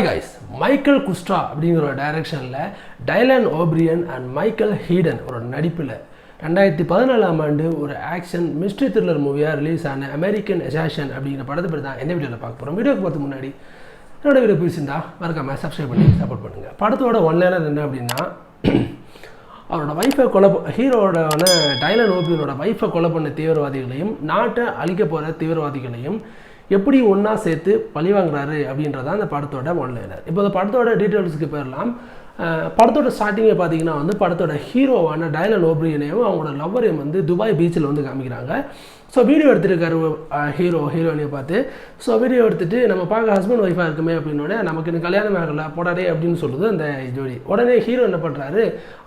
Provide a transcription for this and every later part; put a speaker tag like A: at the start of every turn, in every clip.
A: guys, Michael குஸ்ட்ரா அப்படிங்கிற ஒரு டைரக்ஷனில் டைலன் ஓப்ரியன் அண்ட் மைக்கேல் ஹீடன் ஒரு நடிப்பில் 2014ஆம் ஆண்டு ஒரு ஆக்ஷன் மிஸ்ட்ரி த்ரில்லர் மூவியாக ரிலீஸ் ஆன அமெரிக்கன் அசாசின் அப்படிங்கிற படத்தை பற்றி தான் எந்த வீடியோவில் பார்க்க போகிறோம். வீடியோக்கு பார்த்து முன்னாடி என்னோட வீடியோ பிடிச்சிருந்தா மறக்காமல் சப்ஸ்கிரைப் பண்ணி சப்போர்ட் பண்ணுங்கள். படத்தோட ஒன்லைனர் என்ன அப்படின்னா, அவரோட ஒய்ஃபை ஹீரோவோட டைலன் ஓப்ரியனோட ஒய்ஃபை கொலை பண்ண தீவிரவாதிகளையும் நாட்டை அழிக்க போகிற தீவிரவாதிகளையும் எப்படி ஒன்றா சேர்த்து பழி வாங்குறாரு அப்படின்றதான் அந்த படத்தோட ஒன்லைனர். இப்போ அந்த படத்தோட டீட்டெயில்ஸுக்கு போயிடலாம். படத்தோட ஸ்டார்டிங்கை பார்த்தீங்கன்னா படத்தோட ஹீரோவான டைலன் ஓப்ரியனையும் அவங்களோட லவ்வரையும் துபாய் பீச்சில் காமிக்கிறாங்க. ஸோ வீடியோ எடுத்துருக்காரு ஹீரோயினை பார்த்து. ஸோ வீடியோ எடுத்துகிட்டு நம்ம பார்க்க ஹஸ்பண்ட் ஒய்ஃபாக இருக்குமே அப்படின்னோடனே நமக்கு இன்னும் கல்யாணம் ஆகலை போடாதே அப்படின்னு சொல்லுது அந்த ஜோடி. உடனே ஹீரோ என்ன பண்ணுறாரு,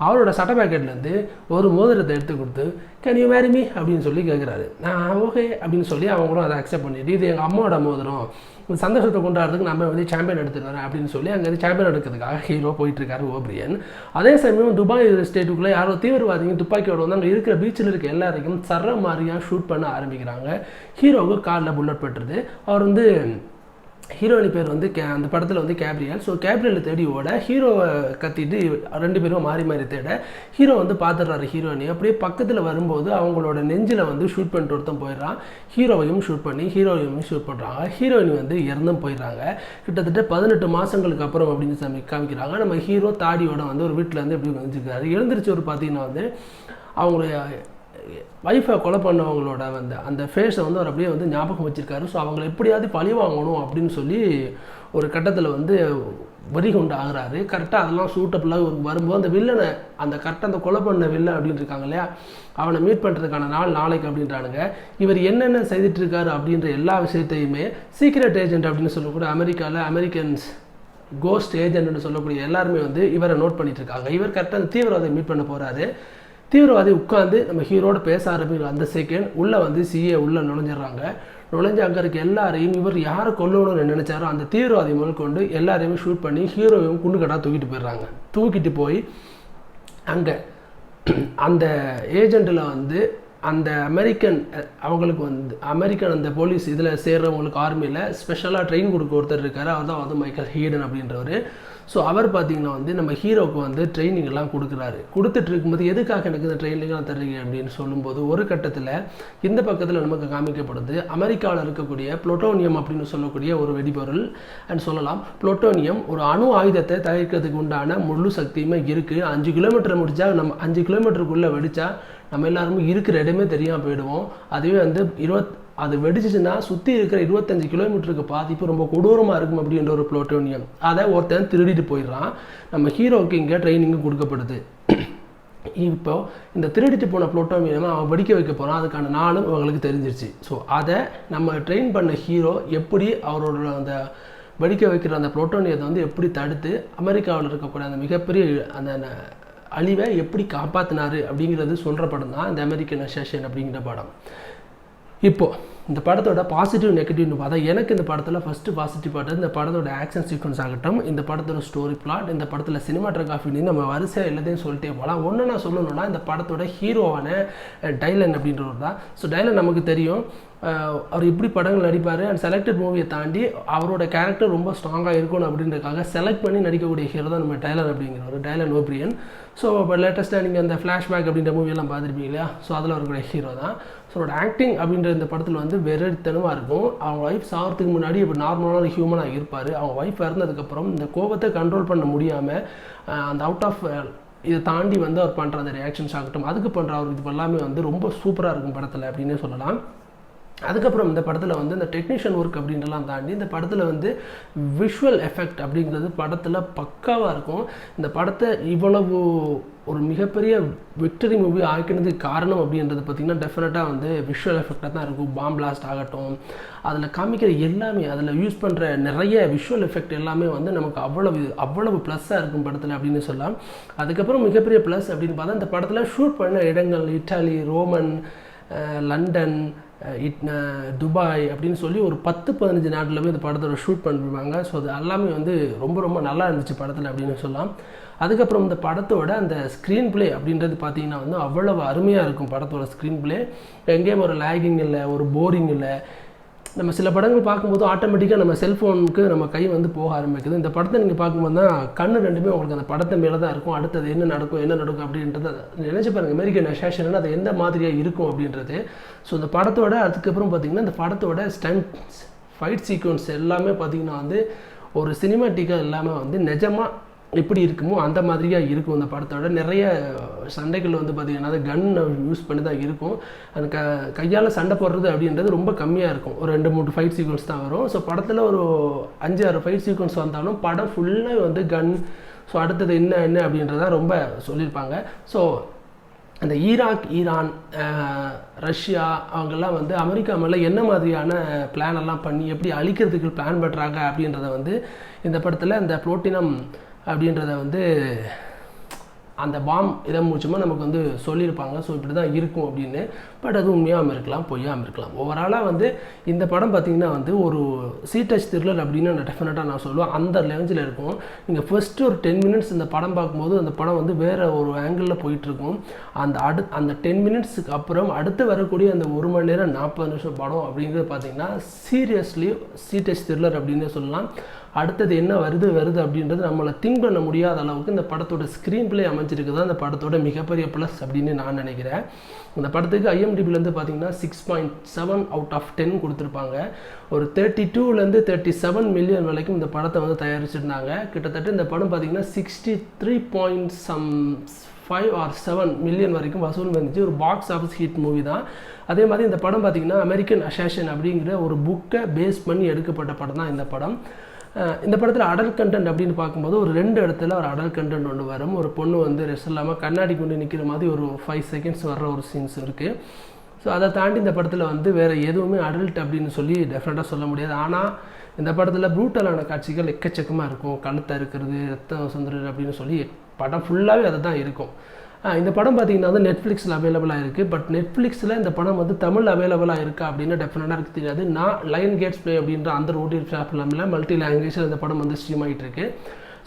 A: அவரோட சட்ட பேக்கெட்லேருந்து ஒரு மோதிரத்தை எடுத்து கொடுத்து கேன் யூ மேரி மீ அப்படின்னு சொல்லி கேட்குறாரு. நான் ஓகே அப்படின்னு சொல்லி அவங்களும் அதை அக்செப்ட் பண்ணிட்டு, இது எங்கள் அம்மாவோட மோதிரம், இந்த சந்தோஷத்தை கொண்டாடுறதுக்கு நம்ம சாம்பியன் எடுத்துகிட்டு வரேன் அப்படின்னு சொல்லி அங்கே சாம்பியன் எடுக்கிறதுக்காக ஹீரோ போயிட்டுருக்காரு ஓப்ரியன். அதே சமயம் துபாய் ஸ்டேட்டுக்குள்ளே யாரோ தீவிரவாதிங்க துப்பாக்கியோட அங்கே இருக்கிற பீச்சில் இருக்க எல்லாரையும் சர்ற மாதிரியாக ஷூட் பண்ண ஆரம்பிக்கிறாங்க. ஹீரோவுக்கு காலில் புல்லட் பட்டுருது. அவர் ஹீரோயின் பேர் அந்த படத்தில் கேப்ரியல். ஸோ கேப்ரியலை தேடி ஓட ஹீரோவை கத்திட்டு ரெண்டு பேரும் மாறி மாறி தேட ஹீரோ பார்த்துடுறாரு ஹீரோயினி. அப்படியே பக்கத்தில் வரும்போது அவங்களோட நெஞ்சில் ஷூட் பண்ணிட்டு ஒருத்தன் போயிடுறான். ஹீரோவையும் ஷூட் பண்ணி ஹீரோயினையும் ஷூட் பண்ணுறாங்க. ஹீரோயினி இறந்தும் போயிடுறாங்க. கிட்டத்தட்ட 18 மாதங்களுக்கு அப்புறம் அப்படின்னு காமிக்கிறாங்க. நம்ம ஹீரோ தாடியோட ஒரு வீட்டிலேருந்து எப்படி வந்துருக்காரு. எழுந்திரிச்சு பார்த்தீங்கன்னா அவங்களுடைய ஒய்ஃபை கொலை பண்ணவங்களோட அந்த ஃபேஸை அவர் அப்படியே ஞாபகம் வச்சுருக்காரு. ஸோ அவங்களை எப்படியாவது பழி வாங்கணும் அப்படின்னு சொல்லி ஒரு கட்டத்தில் வெறிகொண்டு ஆகிறாரு. கரெக்டாக அதெல்லாம் சூட்டபிளாக வரும்போது அந்த வில்லனை கரெக்டாக அந்த கொலை பண்ண வில்லன் அப்படின்னு இருக்காங்க இல்லையா, அவனை மீட் பண்ணுறதுக்கான நாளைக்கு அப்படின்றானுங்க. இவர் என்னென்ன செய்துட்ருக்காரு அப்படின்ற எல்லா விஷயத்தையுமே சீக்ரெட் ஏஜென்ட் அப்படின்னு சொல்லக்கூடிய அமெரிக்காவில் அமெரிக்கன்ஸ் கோஸ்ட் ஏஜென்ட்னு சொல்லக்கூடிய எல்லாருமே இவரை நோட் பண்ணிட்டு இருக்காங்க. இவர் கரெக்டாக அந்த தீவிரவாதியை மீட் பண்ண போகிறாரு. தீவிரவாதி உட்காந்து நம்ம ஹீரோட பேச ஆரம்பிக்கிற அந்த செகண்ட் உள்ளே சிஏ உள்ளே நுழைஞ்சிடுறாங்க. நுழைஞ்சு அங்கே இருக்க எல்லாரையும் இவர் யாரை கொல்லணும்னு நினச்சாரோ அந்த தீவிரவாதி முதல் கொண்டு எல்லாரையுமே ஷூட் பண்ணி ஹீரோவையும் குண்டுக்கட்டாக தூக்கிட்டு போயிடுறாங்க. தூக்கிட்டு போய் அங்கே அந்த ஏஜெண்ட்டில் அந்த அமெரிக்கன் அவங்களுக்கு அமெரிக்கன் அந்த போலீஸ் இதில் சேர்றவங்களுக்கு ஆர்மியில் ஸ்பெஷலாக ட்ரெயின் கொடுக்க ஒருத்தர் இருக்கார். அவர் தான் மைக்கேல் ஹீடன் அப்படின்றவர். ஸோ அவர் பார்த்திங்கன்னா நம்ம ஹீரோவுக்கு ட்ரைனிங் எல்லாம் கொடுக்குறாரு. கொடுத்துட்டு இருக்கும்போது எதுக்காக எனக்கு இந்த ட்ரைனிங்லாம் தர்றீங்க அப்படின்னு சொல்லும்போது ஒரு கட்டத்தில் இந்த பக்கத்தில் நமக்கு காமிக்கப்படுது அமெரிக்காவில் இருக்கக்கூடிய புளூட்டோனியம் அப்படின்னு சொல்லக்கூடிய ஒரு வெடிபொருள் அண்ட் சொல்லலாம். புளூட்டோனியம் ஒரு அணு ஆயுதத்தை தயாரிக்கிறதுக்கு உண்டான முழு சக்தியுமே இருக்குது. 5 கிலோமீட்டர் முடித்தா நம்ம 5 கிலோமீட்டருக்குள்ளே வெடித்தா நம்ம எல்லாருமே இருக்கிற இடமே தெரியாமல் போயிடுவோம். அதுவே அது வெடிச்சிச்சுன்னா சுற்றி இருக்கிற 25 கிலோமீட்டருக்கு பாதிப்பு ரொம்ப கொடூரமாக இருக்கும் அப்படின்ற ஒரு புளூட்டோனியம். அதை ஒருத்தன் திருடிட்டு போயிடுறான். நம்ம ஹீரோவுக்கு இங்கே ட்ரைனிங்கும் கொடுக்கப்படுது. இப்போ இந்த திருடிட்டு போன புளூட்டோனியம் அவன் வெடிக்க வைக்க போகிறான். அதுக்கான நாளும் அவங்களுக்கு தெரிஞ்சிருச்சு. ஸோ அதை நம்ம ட்ரெயின் பண்ண ஹீரோ எப்படி அவரோட அந்த வெடிக்க வைக்கிற அந்த புளூட்டோனியத்தை எப்படி தடுத்து அமெரிக்காவில் இருக்கக்கூடிய அந்த மிகப்பெரிய அந்த அழிவை எப்படி காப்பாற்றினாரு அப்படிங்கிறது சொல்கிற படம் தான் இந்த அமெரிக்கன் அசாசின் அப்படிங்கிற படம். இப்போது இந்த படத்தோட பாசிட்டிவ் நெகட்டிவ்னு பார்த்தா எனக்கு இந்த படத்தில் ஃபஸ்ட்டு பாசிட்டிவ் பார்ட் இந்த படத்தோட ஆக்ஷன் சீக்வன்ஸ் ஆகட்டும், இந்த படத்தோட ஸ்டோரி பிளாட், இந்த படத்தில் சினிமாட்டோகிராஃபின்னு நம்ம வரிசையாக எல்லாத்தையும் சொல்லிட்டே போகலாம். ஒன்று நான் சொல்லணும்னா இந்த படத்தோட ஹீரோவான டைலன் அப்படின்றவர் தான். ஸோ டைலன் நமக்கு தெரியும், அவர் எப்படி படங்கள் நடிப்பார் அண்ட் செலக்டட் மூவியை தாண்டி அவரோட கேரக்டர் ரொம்ப ஸ்ட்ராங்காக இருக்கணும் அப்படின்றதுக்காக செலக்ட் பண்ணி நடிக்கக்கூடிய ஹீரோ தான் நம்ம டைலன் அப்படிங்கிறவர், டைலன் ஓப்ரியன். ஸோ இப்போ லேட்டஸ்ட்டாக நீங்கள் அந்த ஃப்ளாஷ்பேக் அப்படின்ற மூவியெல்லாம் பார்த்துருப்பீங்க இல்லையா, ஸோ அதில் அவருடைய ஹீரோ தான். ஸோ அவரோட ஆக்டிங் அப்படின்ற இந்த படத்தில் வெறித்தனமாக இருக்கும். அவங்க ஒய்ஃப் சாகிறதுக்கு முன்னாடி இப்போ நார்மலான ஒரு ஹியூமனாக இருப்பார். அவங்க ஒய்ஃப் இறந்ததுக்கப்புறம் இந்த கோபத்தை கண்ட்ரோல் பண்ண முடியாமல் அந்த அவுட் ஆஃப் இதை தாண்டி அவர் பண்ணுற அந்த ரியாக்ஷன்ஸ் ஆகட்டும், அதுக்கு பண்ணுற அவர் இது எல்லாமே ரொம்ப சூப்பராக இருக்கும் படத்தில் அப்படின்னே சொல்லலாம். அதுக்கப்புறம் இந்த படத்தில் இந்த டெக்னீஷியன் ஒர்க் அப்படின்றலாம் தாண்டி இந்த படத்தில் விஷுவல் எஃபெக்ட் அப்படிங்கிறது படத்தில் பக்காவாக இருக்கும். இந்த படத்தை இவ்வளவு ஒரு மிகப்பெரிய விக்டரி மூவி ஆக்கினதுக்கு காரணம் அப்படின்றது பார்த்திங்கன்னா டெஃபினட்டாக விஷுவல் எஃபெக்டாக தான் இருக்கும். பாம் பிளாஸ்ட் ஆகட்டும், அதில் காமிக்கிற எல்லாமே, அதில் யூஸ் பண்ணுற நிறைய விஷுவல் எஃபெக்ட் எல்லாமே நமக்கு அவ்வளவு ப்ளஸ்ஸாக இருக்கும் படத்தில் அப்படின்னு சொல்லலாம். அதுக்கப்புறம் மிகப்பெரிய ப்ளஸ் அப்படின்னு பார்த்தா இந்த படத்தில் ஷூட் பண்ண இடங்கள் இட்டாலி, ரோமன், லண்டன், துபாய் அப்படின்னு சொல்லி ஒரு 10-15 நாட்டில் போய் இந்த படத்தோட ஷூட் பண்ணிருப்பாங்க. ஸோ அது எல்லாமே ரொம்ப ரொம்ப நல்லா இருந்துச்சு படத்தில் அப்படின்னு சொல்லலாம். அதுக்கப்புறம் இந்த படத்தோட அந்த ஸ்க்ரீன் பிளே அப்படின்றது பார்த்திங்கன்னா அவ்வளவு அருமையாக இருக்கும். படத்தோட ஸ்க்ரீன் பிளே எங்கேயும் ஒரு லேகிங் இல்லை, ஒரு போரிங் இல்லை. நம்ம சில படங்கள் பார்க்கும்போது ஆட்டோமேட்டிக்காக நம்ம செல்ஃபோனுக்கு நம்ம கை வந்து போக ஆரம்பிக்குது. இந்த படத்தை நீங்கள் பார்க்கும்போது தான் கண்ணு ரெண்டுமே உங்களுக்கு அந்த படத்தை மேலே தான் இருக்கும். அடுத்தது என்ன நடக்கும் அப்படின்றத நினச்சி பாருங்கள். அமெரிக்கன் அசாசின் அது எந்த மாதிரியாக இருக்கும் அப்படின்றது. ஸோ இந்த படத்தோட அதுக்கப்புறம் பார்த்திங்கன்னா இந்த படத்தோட ஸ்டண்ட்ஸ் ஃபைட் சீக்வன்ஸ் எல்லாமே பார்த்திங்கன்னா வந்து ஒரு சினிமாட்டிக்காக இல்லாமல் வந்து நிஜமாக எப்படி இருக்குமோ அந்த மாதிரியாக இருக்கும். இந்த படத்தோட நிறைய சண்டைகள் வந்து பார்த்திங்கன்னா அது கன் யூஸ் பண்ணி தான் இருக்கும். அந்த கையால் சண்டை போடுறது அப்படின்றது ரொம்ப கம்மியாக இருக்கும். ஒரு 2-3 ஃபைட் சீக்வன்ஸ் தான் வரும். ஸோ படத்தில் ஒரு 5-6 ஃபைட் சீக்வன்ஸ் வந்தாலும் படம் ஃபுல்லாக வந்து கன். ஸோ அடுத்தது என்ன அப்படின்றத ரொம்ப சொல்லியிருப்பாங்க. ஸோ அந்த ஈரான், ரஷ்யா அவங்கெல்லாம் வந்து அமெரிக்கா மேலே என்ன மாதிரியான பிளான் எல்லாம் பண்ணி எப்படி அழிக்கிறதுக்கு பிளான் பண்ணுறாங்க அப்படின்றத வந்து இந்த படத்தில் அந்த புளூட்டோனியம் அப்படின்றத வந்து அந்த பாம் இதை மூலமாக நமக்கு வந்து சொல்லியிருப்பாங்க. ஸோ இப்படி தான் இருக்கும் அப்படின்னு. பட் அது உண்மையாகவும் இருக்கலாம், பொய்யாமல் இருக்கலாம். ஓவராலாக வந்து இந்த படம் பார்த்திங்கன்னா வந்து ஒரு சீட்டச் த்ரில்லர் அப்படின்னு நான் டெஃபினட்டாக நான் சொல்லுவேன். அந்த லெவஞ்சில் இருக்கும். நீங்கள் ஃபஸ்ட்டு ஒரு 10 மினிட்ஸ் இந்த படம் பார்க்கும்போது அந்த படம் வந்து வேறு ஒரு ஆங்கிளில் போயிட்டுருக்கும். அந்த 10 மினிட்ஸுக்கு அப்புறம் அடுத்து வரக்கூடிய அந்த 1 மணி நேரம் 40 நிமிஷம் படம் அப்படிங்கிறது பார்த்திங்கன்னா சீரியஸ்லி சீட்டச் த்ரில்லர் அப்படின்னு சொல்லலாம். அடுத்தது என்ன வருது அப்படின்றது நம்மளை திங்க் பண்ண முடியாத அளவுக்கு இந்த படத்தோட ஸ்க்ரீன் பிளே அமைஞ்சிருக்கு தான் இந்த படத்தோட மிகப்பெரிய ப்ளஸ் அப்படின்னு நான் நினைக்கிறேன். இந்த படத்துக்கு IMDbலேருந்து பார்த்தீங்கன்னா 6.7 அவுட் ஆஃப் 10 கொடுத்துருப்பாங்க. ஒரு 32 to 37 மில்லியன் வரைக்கும் இந்த படத்தை வந்து தயாரிச்சிருந்தாங்க. கிட்டத்தட்ட இந்த படம் பார்த்திங்கன்னா 63.5 or 7 மில்லியன் வரைக்கும் வசூல் வந்துச்சு. ஒரு பாக்ஸ் ஆஃபீஸ் ஹிட் மூவி தான். அதே மாதிரி இந்த படம் பார்த்திங்கன்னா அமெரிக்கன் அசாசின் அப்படிங்கிற ஒரு புக்கை பேஸ் பண்ணி எடுக்கப்பட்ட படம் தான் இந்த படம். இந்த படத்தில் அடல்ட் கண்டென்ட் அப்படின்னு பார்க்கும்போது ஒரு 2 இடத்துல ஒரு அடல்ட் கண்டென்ட் ஒன்று வரும். ஒரு பொண்ணு வந்து ரெஸ்ட் இல்லாமல் கண்ணாடி கொண்டு நிற்கிற மாதிரி ஒரு 5 செகண்ட்ஸ் வர்ற ஒரு சீன்ஸ் இருக்குது. ஸோ அதை தாண்டி இந்த படத்தில் வந்து வேறு எதுவுமே அடல்ட் அப்படின்னு சொல்லி டெஃபினட்டாக சொல்ல முடியாது. ஆனால் இந்த படத்தில் ப்ரூட்டலான காட்சிகள் எக்கச்சக்கமாக இருக்கும். கழுத்தை இருக்கிறது, ரத்தம் சுந்தரர் அப்படின்னு சொல்லி படம் ஃபுல்லாகவே அதை தான் இருக்கும். இந்த படம் பார்த்திங்கன்னா வந்து நெட்ஃப்ளிக்ஸில் அவைலபிளாக இருக்குது. பட் நெட்ஃப்ளிக்ஸில் இந்த படம் வந்து தமிழ் அவைலபிளாக இருக்கா அப்படின்னு டெஃபினட்டாக எனக்கு தெரியாது. நான் லைன் கேட்ஸ் ப்ளே அப்படின்ற அந்த OTT பிளாட்ஃபார்மில் மல்டி லாங்குவேஜில் இந்த படம் வந்து ஸ்ட்ரீம் ஆகிட்டு இருக்கு.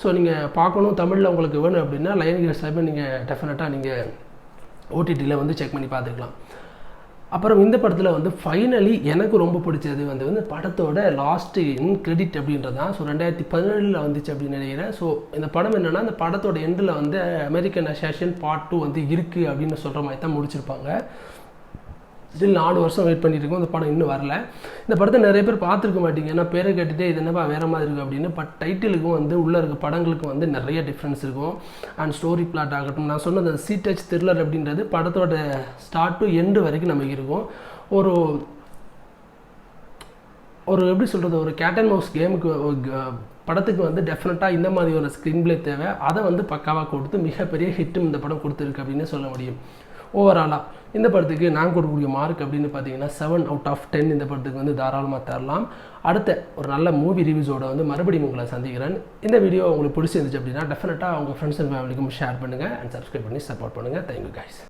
A: ஸோ நீங்கள் பார்க்கணும், தமிழில் உங்களுக்கு வேணும் அப்படின்னா லைன் கேட்ஸ் நீங்கள் டெஃபினட்டாக நீங்கள் OTTயில் வந்து செக் பண்ணி பார்த்துக்கலாம். அப்புறம் இந்த படத்தில் வந்து ஃபைனலி எனக்கு ரொம்ப பிடிச்சது வந்து படத்தோட லாஸ்ட் இன் கிரெடிட் அப்படின்றது தான். ஸோ 2017 வந்துச்சு அப்படின்னு நினைக்கிறேன். ஸோ இந்த படம் என்னென்னா இந்த படத்தோட எண்டில் வந்து அமெரிக்கன் அசாசின் பார்ட் 2 வந்து இருக்குது அப்படின்னு சொல்கிற மாதிரி தான் முடிச்சிருப்பாங்க. ஸ்டில் 4 வருஷம் வெயிட் பண்ணிட்டு இருக்கோம். இந்த படம் இன்னும் வரல. இந்த படத்தை நிறைய பேர் பார்த்துருக்க மாட்டீங்க. ஏன்னா பேரை கேட்டுகிட்டே இது என்னப்பா வேறு மாதிரி இருக்குது அப்படின்னு. பட் டைட்டிலுக்கும் வந்து உள்ளே இருக்க படங்களுக்கும் வந்து நிறைய டிஃப்ரென்ஸ் இருக்கும். அண்ட் ஸ்டோரி பிளாட் ஆகட்டும், நான் சொன்னது அந்த சீட்டச் த்ரில்லர் அப்படின்றது படத்தோட ஸ்டார்ட் டு எண்டு வரைக்கும் நமக்கு இருக்கும். ஒரு எப்படி சொல்கிறது, ஒரு கேட் அண்ட் மவுஸ் கேமுக்கு படத்துக்கு வந்து டெஃபினட்டாக இந்த மாதிரி ஒரு ஸ்க்ரீன் பிளே தேவை. அதை வந்து பக்காவாக கொடுத்து மிகப்பெரிய ஹிட்டும் இந்த படம் கொடுத்துருக்கு அப்படின்னு சொல்ல முடியும். ஓவராலாக இந்த படத்துக்கு நான் கொடுக்கக்கூடிய மார்க் அப்படின்னு பார்த்தீங்கன்னா 7 அவுட் ஆஃப் 10 இந்த படத்துக்கு வந்து தாராளமாக தரலாம். அடுத்த ஒரு நல்ல மூவி ரிவ்யூஸோட வந்து மறுபடியும் உங்களை சந்திக்கிறேன். இந்த வீடியோ உங்களுக்கு பிடிச்சிருந்துச்சு அப்படின்னா டெஃபினட்டாக உங்கள் ஃப்ரெண்ட்ஸ் அண்ட் ஃபேமிலிக்கும் ஷேர் பண்ணுங்கள் அண்ட் சப்ஸ்கிரைப் பண்ணி சப்போர்ட் பண்ணுங்கள். Thank you guys.